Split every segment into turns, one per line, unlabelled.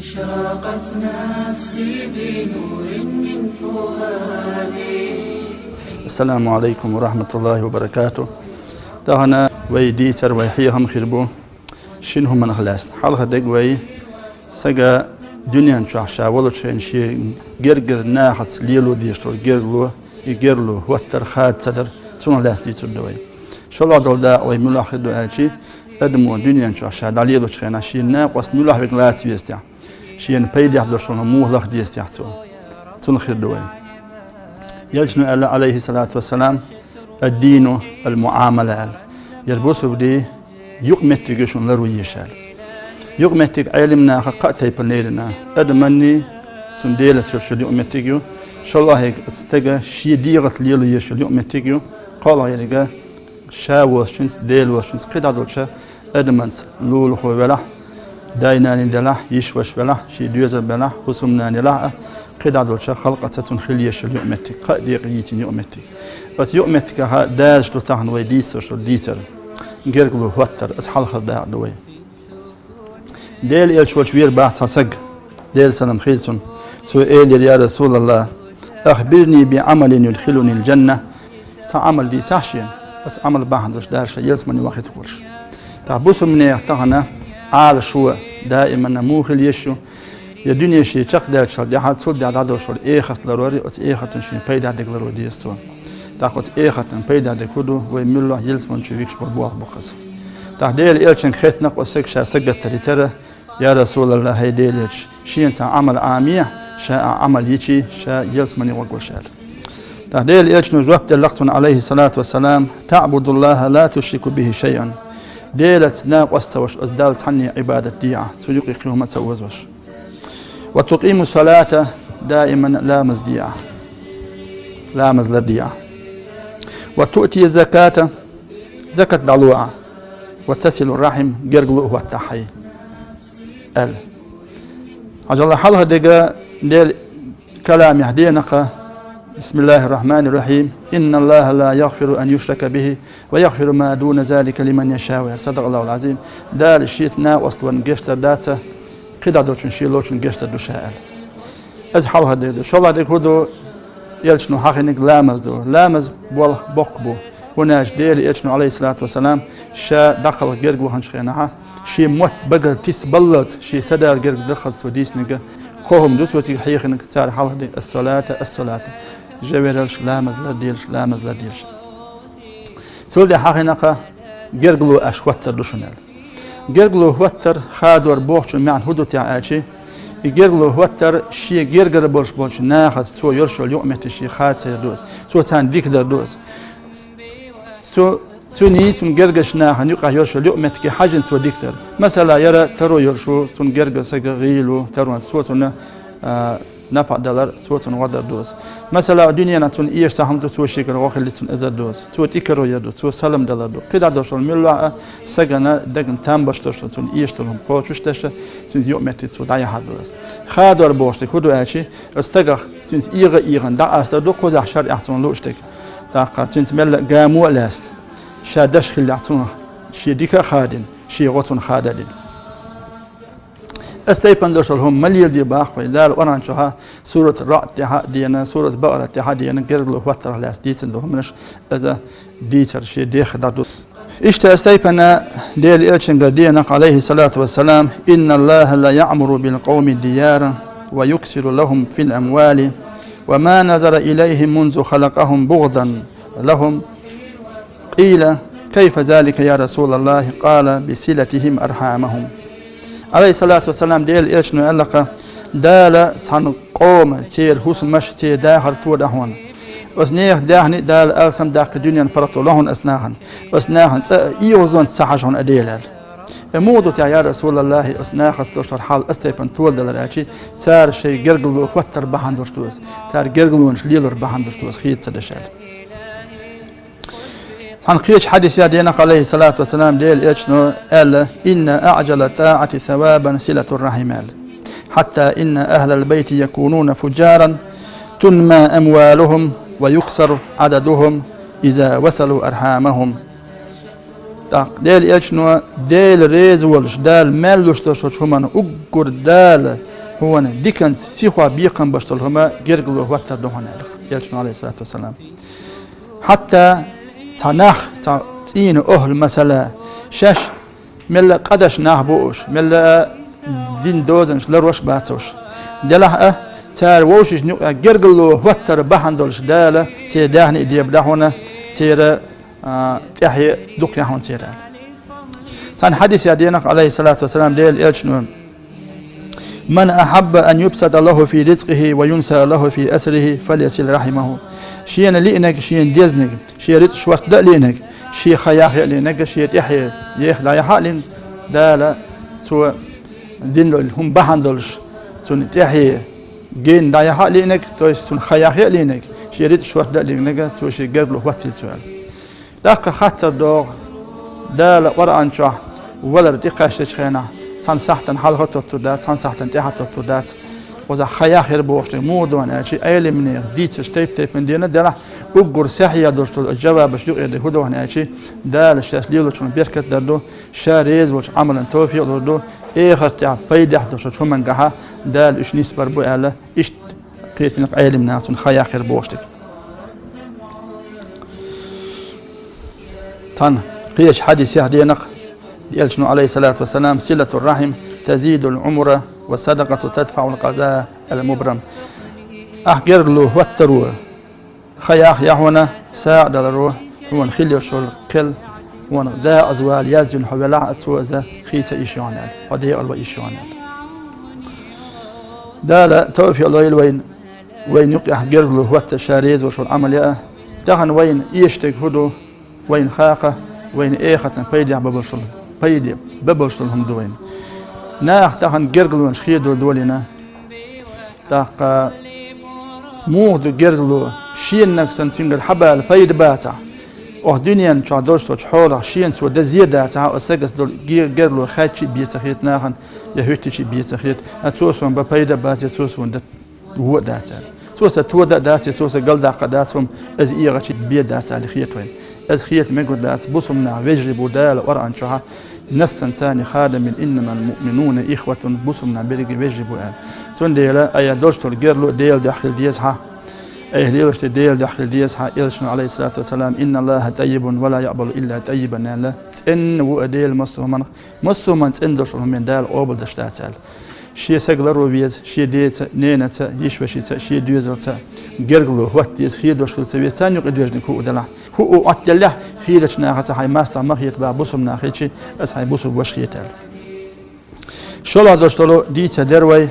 أشرقت نفسي بنور من فؤادي.
السلام عليكم ورحمة الله وبركاته. دهنا ويديتر ويحيهم خربو شنهم من خلاص حلقة دقوي سجى دنيا نشوح شاولت شين شيء جرجر ناحت ليلو ديشتو يجرلو وتر خاد صدر سون لاستي تدوي شو الله دولا ويملاح الدعاء شيء أدمو دنيا نشوح شاد ليلو شين شيء ناقص ملاح بقلاس بيستع شيء بيد يحضر شون موه لخ ديستع سون خير دوي يلجنو عليه الصلاة والسلام الدين المعاملة يلبسوا بدي يقمتك شون لرويشال يقمتك علمنا قاتي بنيرنا أدمني سنديلة شو يقمتك يو شو الله هيك استجا شيء ديرت ليلو يشو يقمتك يو قال يلقى شاو شنس ديل وشنس قد عدوشة أدمنس لول خو بلا داينان دلا يشوش بلا شيء ديوز بلا حسمنا نلا قد عدوشة خلقة تون خليه شو يقمتك قد يقيتين يقمتك بس يقمتك ها داج تطعن ويديس شو ديسر جرجلو وتر أصحاب خداع دوي ديل يلشوش بير بعث سج ديل سلام خيلسون سؤال يا رسول الله أخبرني بعمل يدخلني الجنة تعمل دي تحشين بس عمل بعضش دارش يلزمني وقت كلش تعبوس من يحتاجنا على شو دائما نموخل يشو يا دنيا شيء شق ده شو ده حد صد ده عدد شو خط ضروري أو خط شيء بيد عدد ضروري يستوى تأخذ خط بيد عدد كده ويملا يلزمن شو يكش بالبوق بخص تعديل إلشن خيط نقص سكشة سجت تريترة يا رسول الله هيديلش شيء أنت عمل عامية شاء عمل يجي شاء يلزمني وقول شال تعديل إلشن جوابت اللقطن عليه الصلاة والسلام تعبد الله لا تشرك به شيئا ديلت ناقص وش أزدال عني عبادة ديعة سيقي قيومة سوزوش وتقيم الصلاة دائما لا مزديعة لا مزلديعة وتؤتي الزكاة زكاة دلوعة وتصل الرحم جرجلو والتحي عجل حلها دقا ديل كلام يهدينك بسم الله الرحمن الرحيم إن الله لا يغفر أن يشرك به ويغفر ما دون ذلك لمن يشاء صدق الله العظيم دال الشيء ناقص ونجشتر داتا قد عدوشن شيلوشن جشتر دوشاء از حلها دقا شو الله دقا هدو يلشنو حقنك لامز بول بقبو وناش ديل يلشنو عليه الصلاة والسلام شا دخل جرجو هنشخينها شي موت بقر تيس بلط شي سدار جرج دخل سوديس نجا قوم دوت وتي حيخ انك تار حلها دي الصلاة جويرلش لامز لديلش سولدي حقنقة جرجلو أشوتر دوشنال جرجلو وتر خادور بوحش معن هدو تعاشي جرجلو وتر شي جرجر بوش ناخذ سو يرشل يؤمت شي خاتر دوس سو تان ديك دوس سو نيتون جرجش ناخذ يقع يرشل يؤمت كي حاجن سو ديكتر مثلا يرى ترو يرشو تون جرجس غيلو ترو سوتنا نبع دولار سوتن وادر دوس مثلا الدنيا نتون إيش تحمل سو شكل واخلي تون إذا دوس سو تيكرو يدو سو سلم دولار دو قدر دوشل ملا سجنا دقن تام باش دوشل تون إيش تلهم قوتش تش تون يومتي سو داي حد دوس خادر بوشتك هدو أشي استجع تون إيغن دا أست دو قدر شر أحسن لوشتك دا تون ملا جامو لاست شادش خلي أحسن شي ديك خادن شي غتون خاددين استيبن دوشل هم مليل دي باخ ويدال ورانشها سورة رعد دينا سورة بقرة دينا قرلو وتر لاس ديتن دو همنش إذا ديتر شي ديخ دادو اشتا استيبن ديل إلشن دينا عليه الصلاة والسلام إن الله لا يعمر بالقوم الديار ويكسر لهم في الأموال وما نظر إليهم منذ خلقهم بغضا لهم قيل كيف ذلك يا رسول الله قال بصلتهم أرحامهم عليه الصلاة والسلام ديل إيش نقلق دال سان قوم تير حسن مش تير داخل تور دهون وسنيخ داهني دال ألسم داخل الدنيا برتو لهن أسناهن وسناهن إيوزون سحشون أديلال موضوع يا رسول الله أسناخ استشر حال استيبن تول دلراتي صار شيء جرجلو وتر بهندرشتوس صار جرجلونش ليلر بهندرشتوس خيت سدشال عن قيش حديث يدينك عليه الصلاة والسلام ديل إيشنو قال إن أعجل طاعة ثوابا صلة الرحمال حتى إن أهل البيت يكونون فجارا تنمى أموالهم ويكسر عددهم إذا وصلوا أرحامهم ديل إيشنو ديل ريز ولش دال مالوش تشوش همان أقر دال هو ديكن سيخوا بيقن بشتلهما جرجلو وتر دهنا يلشنا عليه الصلاة والسلام حتى تناخ تين أهل مثلا شش ملا قدش نهبوش ملا دين دوزنش لروش باتوش دلها تار ووشش نوع جرجلو وتر بحندلش داله سيدهني ديب دهنا سير تحيي دق يهون سيرال كان حديث يدينك عليه الصلاة والسلام ديل يلشنون من أحب أن يبسط له في رزقه وينسى له في أسره فليصل رحمه شيء لينك شيء ديزنك شيء ريت شوات دا لينك شيء خياخ لينك شيء تحيي لا يحالين دالا سو دين هم بحندلش سون تحيي جين دا يحالينك تويس سون خياخ لينك شيء ريت شوات دا لينك سو شيء قبل وقت السؤال داك خاطر دوغ دال وران شو ولا رتقاش تشخينا تنصحتن حلقة تودات تنصحتن تحت تودات وذا خياخير بوشت مودون أشي أيل من ديت تيب من دينا دلا أقر سحيا درست الجواب بشيء يده هدوه أشي دال الشاش ليلو شون بيركت دردو شاريز وش عمل توفيق دردو إخر تاع بيد يحدث شو من جها دال إيش نسبر بو على إيش قيت من أيل من ناس خياخير بوشتك تان قيش حديث يهدينك يلشنو عليه الصلاة والسلام صلة الرحم تزيد العمر والصدقة تدفع القضاء المبرم أحجر له وتروه خياخ يهونا ساعد الروح هو خلي شل كل هو دا أزوال يزن حبلا أتوزا خيسة إيشانال ودي الله إيشانال دا لا توفي الله وين يقع أحجر له وتشاريز وشل عملية دهن وين يشتك هدو وين خاقة وين إيخة بيدي ببشل بيدي ببشلهم دوين ناخ تهن جرجلو نشخيدو دولنا تاق مود جرجلو شين نكسن تنقل حبال بيد باتا أو دنيا نشادرش تحوله شين سو دزيادة تاع أسجس دول جرجلو خاتشي بيتخيت ناخن يهوتشي بيتخيت أتوسون ببيد باتا أتوسون ده هو داتا سوسة تودا داتا سوسة قلدا قداتهم از إيغتشي بيد داتا لخيتوين از خيت مقول دات بصمنا وجربوا دال ورا انشها نسن ثاني خادم انما المؤمنون اخوه بصمنا برجي وجربوا ان تنديلا اي دوشتل جيرلو ديل داخل ديسها اي ليوشت ديل داخل ديسها يلشن عليه الصلاه والسلام ان الله طيب ولا يقبل الا طيبا لا ان وديل مسومن تندوش من دال اوبل دشتاتل شي سغلرو ويز شي ديت نينت يشوشيت شي دوزلت جرجلو وقت يس خيدوش سويسان يقدوجن كو دلا هو اتله خيلتنا حتى هاي ماستر مخيت با بوسمنا خيتشي اس هاي بوسو وش خيتال شولا دوشتلو ديت دروي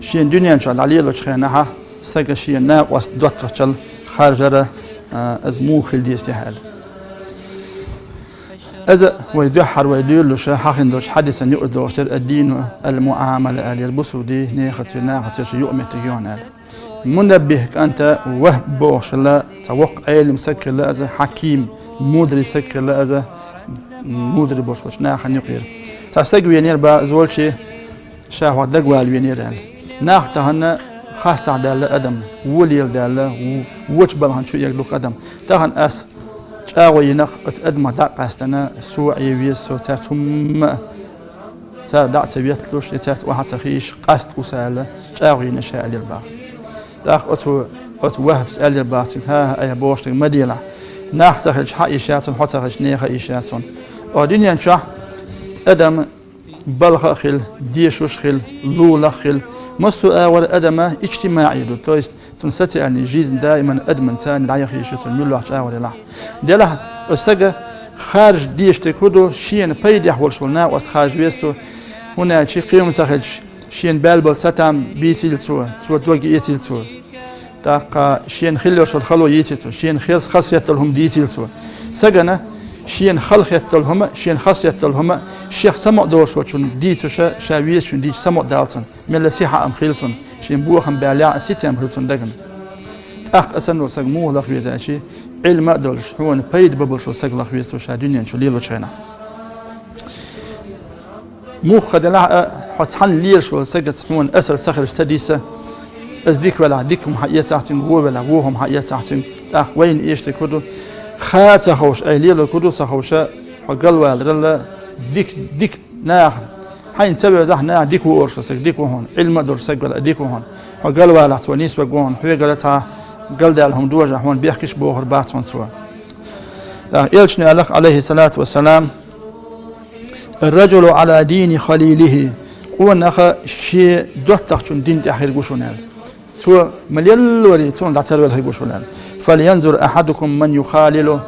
شي دنيا ان شاء الله عليه لوشخناها سغ شي ناقص دوترچل خارجره از مو خل ديستحال إذا ويدحر ويدل شيء حقندوش حدثا يقدوش الدين المعاملة آل البصر دي ناخذ شيء يؤمن تجيون منبه أنت وهبوش لا توق علم سكر لا إذا حكيم مدري سكر لا إذا مدري بوش ناخذ يقير تسجوا ينير بزول شيء شهوة دجوال ينير ناخذ خاصة دال أدم وليل دال وجبل هن شو يقلق أدم تهن أس أوي نخ أدم دقستنا سوعي ويسو تاتهم دعت بيتلوش تات واحد سخيش قست وسالة أوي نشاء للبا داخ أتو وهب سأل للبا ها أي بوشتك مدينة ناخ سخيش حقي شاتون حتى سخيش نيخ شاتون أدنيا نشاه أدم بلغ خل ديشوش خل لولا خل مصو أول أدم اجتماعي دو تويست تنستي أن يجيز دائما أدم إنسان لا يخيش تنملو أول لا دله أستجى خارج ديش تكودو شين بيدي حول شولنا وأسخارج ويسو هنا شيء قيم سخج شين بالبل ستام بيسيل سو توجي يتيل سو تاق شين خلو شل خلو يتيل سو شين خيس خاصية لهم ديتيل سو سجنا شين خلقية لهم شين خاصية لهم شيخ سمع دوش وشون ديتو شاويش شون ديش سمع دالسون من لسيحة أم خيلسون شين بوخم باليا ستة أم خيلسون دقن أخ أسنو سجموه لخ شيء علم دولش هو بيد ببل شو سجل لخ بيزو شادونيا شو ليلو شينا مخ دلع حتحن ليل شو سجت هون أسر سخر سديسة أزديك ولا ديكم حقيقة ساعتين هو ولا وهم حقيقة ساعتين أخ وين إيش تكودو خات خوش أي ليلو كودو سخوشة وقال والرلا ديك ناخ حين سبب زحنا ديكو أورشوسك ديكو هون علم درسك ولا ديكو هون وقال ولا تونيس وجون هو قالتها قال دالهم دوجة هون بيحكيش بوهر باتون سوا إلشنا لك عليه الصلاة والسلام الرجل على دين خليله قونا أخا شيء دوتشون دين تأخير قشونال سو مليل ولي تون دعتر ولا قشونال فلينظر أحدكم من يخالله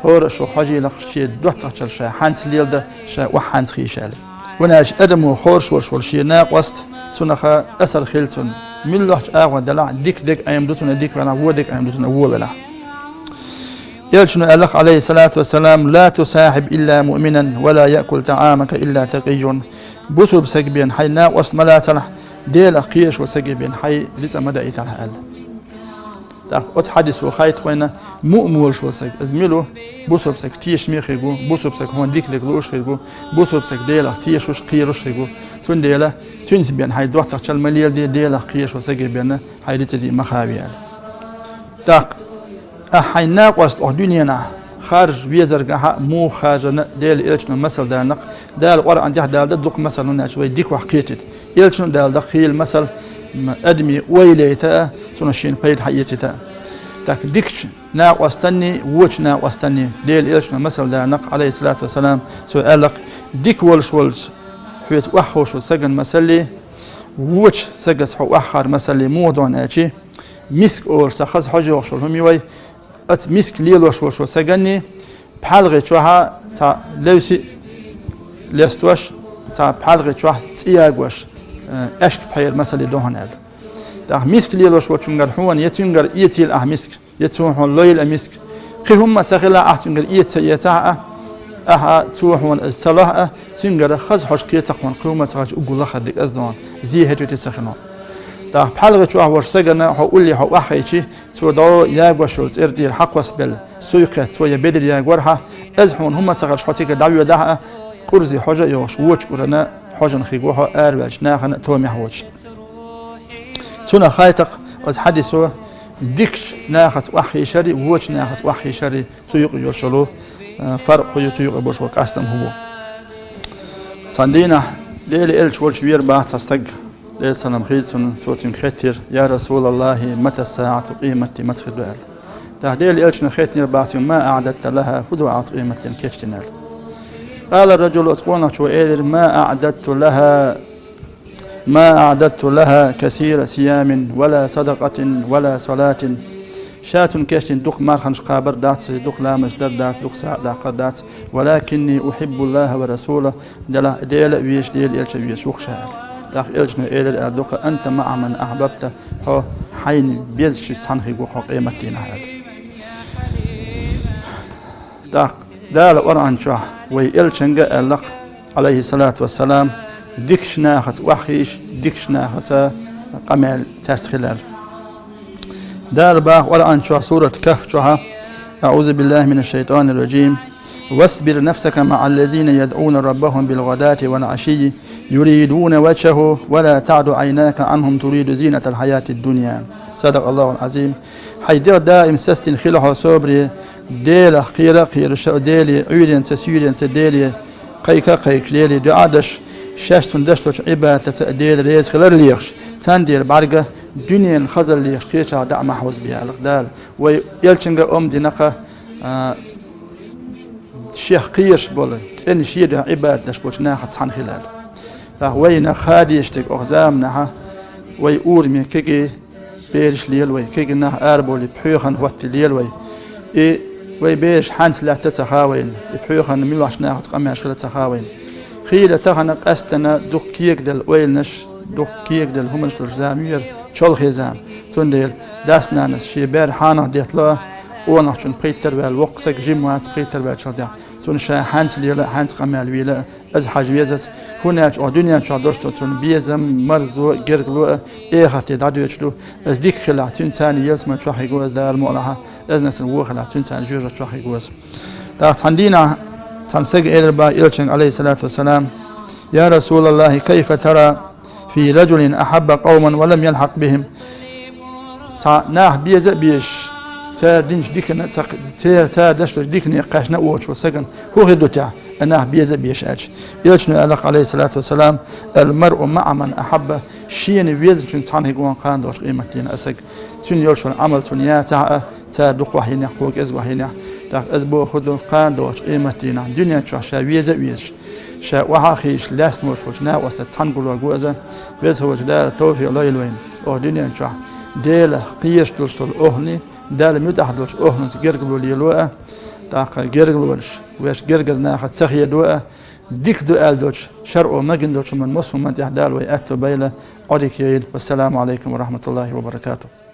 هور شو حاجي لك شيء دوتشل شيء حانس ليل ده شيء وحانس خيشال وناش أدمو خورش ورشول شيء ناقصت سنخا أسر خيلتون من الله أعوى دلع ديك أيام دوتنا ديك ولا هو ديك أيام دوتنا هو بلا يلشنا ألق عليه الصلاة والسلام لا تصاحب إلا مؤمنا ولا يأكل طعامك إلا تقي بوسو بسجبين حي ناقص ملا تلح ديل قيش وسجبين حي لسه مدى يتلحال أتحدث وخايت وين مؤمول شو سك أزميله بوسو بسك تيش ميخيجو بوسو بسك هون ديك لوش خيجو بوسو بسك ديلا تيش وش قيروش خيجو تون ديلا تون سبيان هاي دوقت تشل مليل ديلا قيش وسجبين هاي لتدي مخابيال داق أحي ناقص الدنيا خارج ويزرق مو خارج ديل إلشنا مثل دانق دال ورا عندي دال دق مثلا نشوي ديك وحقيتت إلشنا دال دخيل مثل أدمي ويليتا سنشين بيد حياتها تاك ديكش ناقصتني ووش ناقصتني ديل إلشنا مثل دانق عليه الصلاة والسلام سؤالك ديك ولش حيت وحوش وسجن مسلي ووش سجس حو أخر مسلي مو دون أشي مسك أور سخز حاجة وشلهم يوي أت مسك ليل وش سجني بحلقة شوها تا لوسي لستوش تا بحلقة شوها تياغوش أشك بحير مسلي دهنال ده مسك ليل وش تنجر حوان يتنجر يتيل مسك يتوحون ليل مسك قهم تغلا أحتنجر يتاع توحون الصلاة تنجر خز حش كي تقون قوم تراج أقول خدك أزدان زي هتو تسخنون ده بحلقة شوها وش سجنا هقول لي هو أحيشي سو دو ياغوشولز إردي الحق وسبل سويقة سويا بدر ياغورها أزحون هم تغل شحتيك دعوة دها كرزي حاجة يوش ووش كرنا حاجة نخيقوها أرباج ناخن تومي حوش سنة خايتق وتحدثوا ديكش ناخت وحي شري ووش ناخت وحي شري سويق يوشلو فرق خيو سويق بوش وقاستم هو صندينا ليلي إلش والش وير باعت تستق ليل سلام خيلسون توتين خيتير يا رسول الله متى الساعة قيمة مدخل دوال تهديل إلشنا خيتني باعت ما أعددت لها فدوعات قيمة كيشتنال قال الرجل أتقونا شو إيلر ما أعددت لها كثير صيام ولا صدقة ولا صلاة شاة كيشتن دق مارخنش قابر دات دق لامش دات دق ساعة داقر دات ولكني أحب الله ورسوله ديل ويش ديل إلش ويش وخشال داخ إلشنا إيلر أدوخ أنت مع من أحببت هو حين بيزش سنخي قوخ قيمتين هذا داخ دال وران شاه ويلشنجا اللق عليه الصلاة والسلام ديكش ناخت وحيش ديكش ناخت قمال ترس خلال دال باخ وران شاه سورة كهف شاه أعوذ بالله من الشيطان الرجيم واصبر نفسك مع الذين يدعون ربهم بالغداة والعشي يريدون وجهه ولا تعد عيناك عنهم تريد زينة الحياة الدنيا صدق الله العظيم حيدر دائم سستن خلها صبري ديل خير شو ديلي عيدن تسيرن تديلي قيك ديلي دعادش شاشتن دشتوش عبادة ديل ريز خلال ليخش تندير بعرقة دنيا خزل ليخش خيشا دع محوز بها الغدال ويلشنغ دينقة شيخ قيش بول تسألني شيء عبادة شبوش ناخد تحن خلال وين خادي يشتك أخزامنها ويقول كيكي بيرش ليل وي كيكي ناه أربولي بحيوخن وقت ليل وي ويبيش حانس لا تتخاوين بحيوخن ملوش ناخد قماش خلا تخاوين خيلة تخنا قستنا دوك كيك دل ويلنش دوك كيك دل همنش الزامير شول خزام تنديل داسنا نس شيبار حانا ديتلا ونحشون بيتر والوق سك جيموات بيتر والشديا سون شا حانس ليلا حانس قمال ويلا از حاج ويزس هناك دنيا شادرش تون بيزم مرزو جرغلو خاطي دادوچلو از ديك خلاتين ثاني يسمع شو حيقول ده المولها از ناس و خلاتين ثاني جوجا شو حيقول دا تندينا تنسق إلبا إلشن عليه الصلاة والسلام يا رسول الله كيف ترى في رجل أحب قوما ولم يلحق بهم ناه بيز بيش سار دينش ديكنا سار دشتوش ديكني قاشنا ووش وسكن هو غدوتها أنا بيزا بيشاج يلشنو ألق عليه الصلاة والسلام المرء مع من أحبه شين بيزا شن تان هيقوان قان دوش قيمتين أسك شن يلشون عمل شن يا تا دق وحينيا خوك إز وحينيا داق إزبو خدو قان دوش قيمتين دنيا شو شا بيزا بيزش شا وحاخيش لاست موش نا وسط تنقل وجوزا بس هو جلال توفي الله يلوين أو دنيا شو ديل قيش دلشتل أهني دال مدح دلش أهن تجرجلوا ليلوه داق جرجلوش ويش جرجل ناخد سخية دوه ديك دو آل دوش شرع مجن دوش من مسلم من يحدال ويأتوا بيله أريكيل والسلام عليكم ورحمة الله وبركاته.